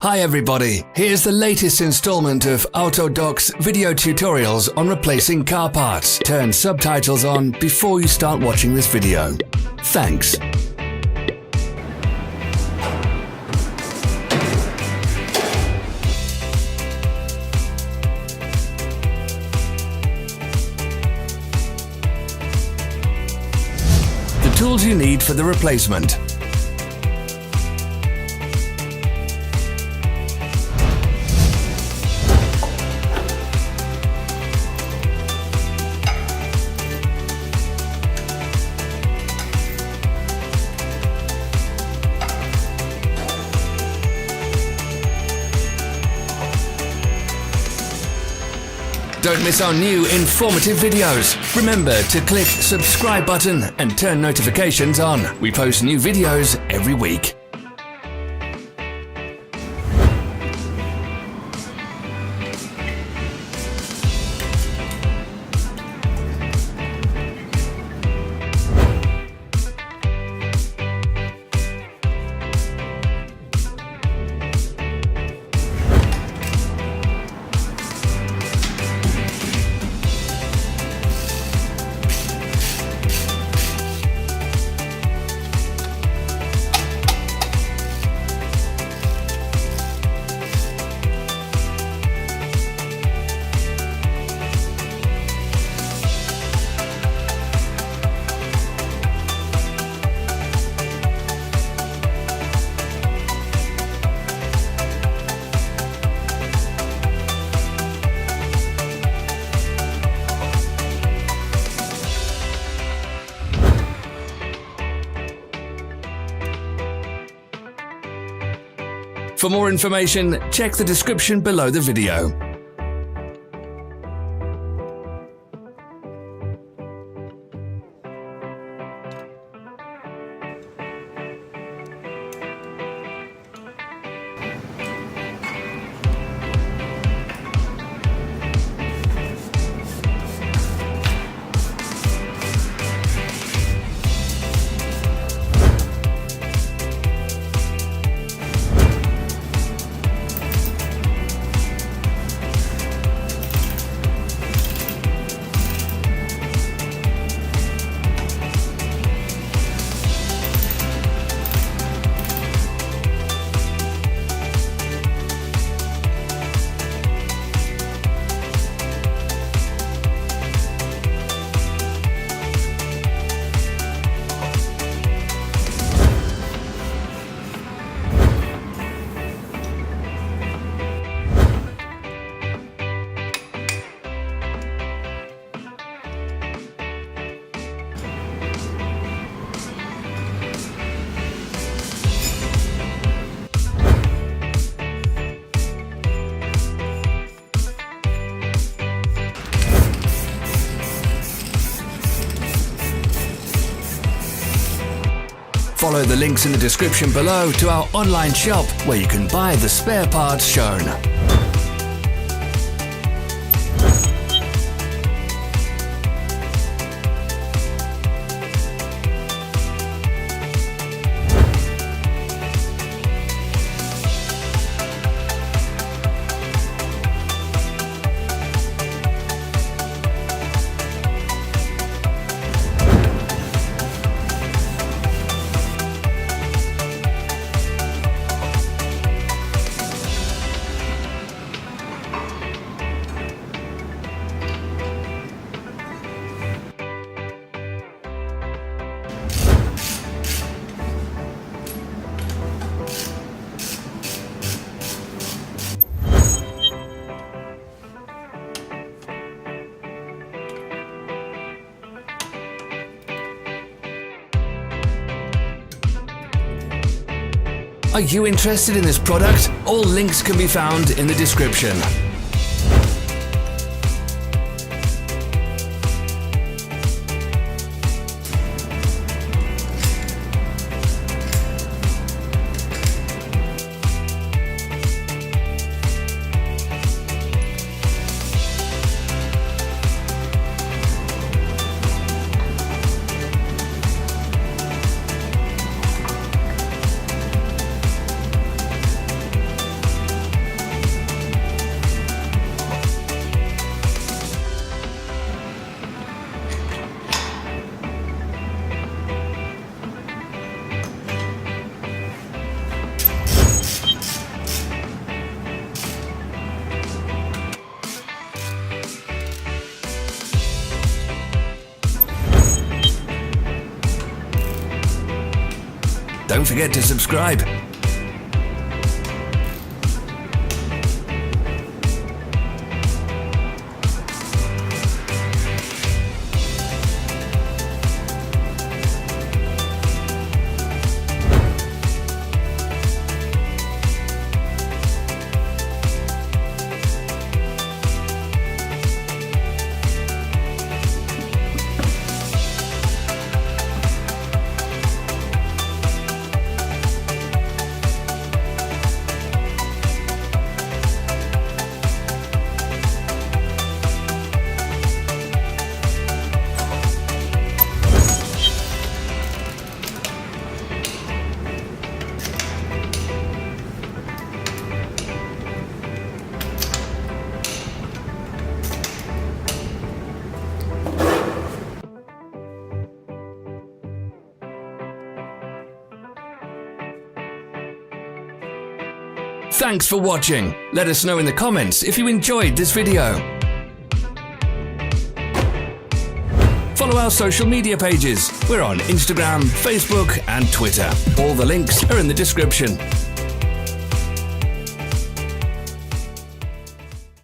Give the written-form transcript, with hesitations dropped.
Hi everybody, here's the latest installment of Autodoc's video tutorials on replacing car parts. Turn subtitles on before you start watching this video. Thanks. The tools you need for the replacement. Don't miss our new informative videos. Remember to click subscribe button and turn notifications on. We post new videos every week. For more information, check the description below the video. Follow the links in the description below to our online shop where you can buy the spare parts shown. Are you interested in this product? All links can be found in the description. don't forget to subscribe. Thanks for watching. Let us know in the comments if you enjoyed this video. Follow our social media pages. We're on Instagram, Facebook and Twitter. All the links are in the description.